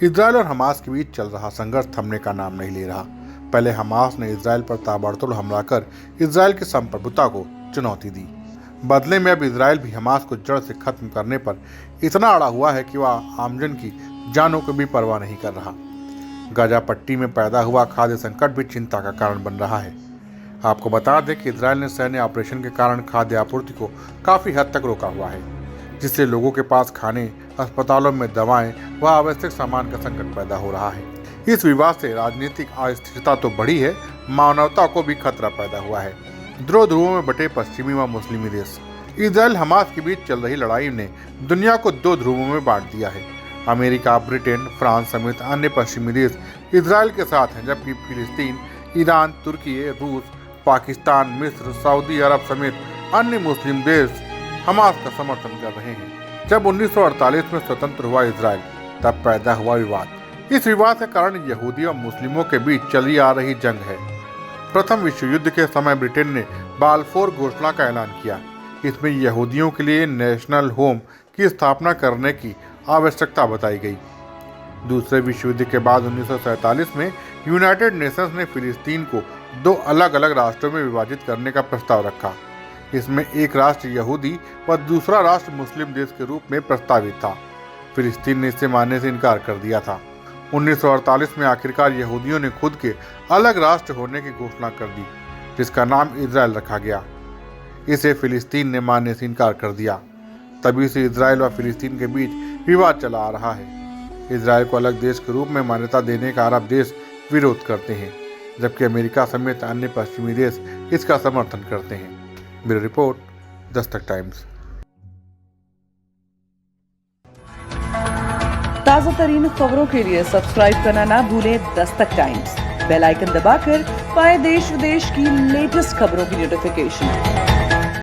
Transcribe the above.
Israel और Hamas के बीच चल रहा संघर्ष थमने का नाम नहीं ले रहा। पहले हमास ने इजरायल पर ताबड़तोड़ हमला कर इजरायल की संप्रभुता को चुनौती दी। बदले में अब इजरायल भी हमास को जड़ से खत्म करने पर इतना अड़ा हुआ है कि वह आमजन की जानों की भी परवाह नहीं कर रहा। गाजा पट्टी में पैदा हुआ खाद्य संकट भी चिंता का कारण बन रहा है। आपको बता दें कि इजरायल ने सैन्य ऑपरेशन के कारण खाद्य आपूर्ति को काफ़ी हद तक रोका हुआ है, जिससे लोगों के पास खाने, अस्पतालों में दवाएं व आवश्यक सामान का संकट पैदा हो रहा है। इस विवाद से राजनीतिक अस्थिरता तो बढ़ी है, मानवता को भी खतरा पैदा हुआ है। ध्रुवों में बटे पश्चिमी व मुस्लिमी देश। इजरायल हमास के बीच चल रही लड़ाई ने दुनिया को दो ध्रुवों में बांट दिया है। अमेरिका, ब्रिटेन, फ्रांस समेत अन्य पश्चिमी देश इजरायल के साथ हैं, जबकि फिलिस्तीन, ईरान, तुर्की, रूस, पाकिस्तान, मिस्र, सऊदी अरब समेत अन्य मुस्लिम देश हमास का समर्थन कर रहे हैं। जब 1948 में स्वतंत्र हुआ इजरायल, तब पैदा हुआ विवाद। इस विवाद के कारण यहूदी और मुस्लिमों के बीच चली आ रही जंग है। प्रथम विश्व युद्ध के समय ब्रिटेन ने बाल्फोर घोषणा का ऐलान किया। इसमें यहूदियों के लिए नेशनल होम की स्थापना करने की आवश्यकता बताई गई। दूसरे विश्व युद्ध के बाद 1947 में यूनाइटेड नेशंस ने फिलिस्तीन को दो अलग अलग राष्ट्रों में विभाजित करने का प्रस्ताव रखा। इसमें एक राष्ट्र यहूदी व दूसरा राष्ट्र मुस्लिम देश के रूप में प्रस्तावित था। फिलिस्तीन ने इसे मानने से इनकार कर दिया था। 1948 में आखिरकार यहूदियों ने खुद के अलग राष्ट्र होने की घोषणा कर दी, जिसका नाम इजरायल रखा गया। इसे फिलिस्तीन ने मानने से इनकार कर दिया। तभी से इजरायल व फिलिस्तीन के बीच विवाद चला आ रहा है। इजरायल को अलग देश के रूप में मान्यता देने का अरब देश विरोध करते हैं, जबकि अमेरिका समेत अन्य पश्चिमी देश इसका समर्थन करते हैं। Bureau report, Dastak times. ताज़ा तरीन खबरों के लिए सब्सक्राइब करना ना भूलें दस्तक टाइम्स। बेल आइकन दबाकर पाएं देश विदेश की लेटेस्ट खबरों की नोटिफिकेशन।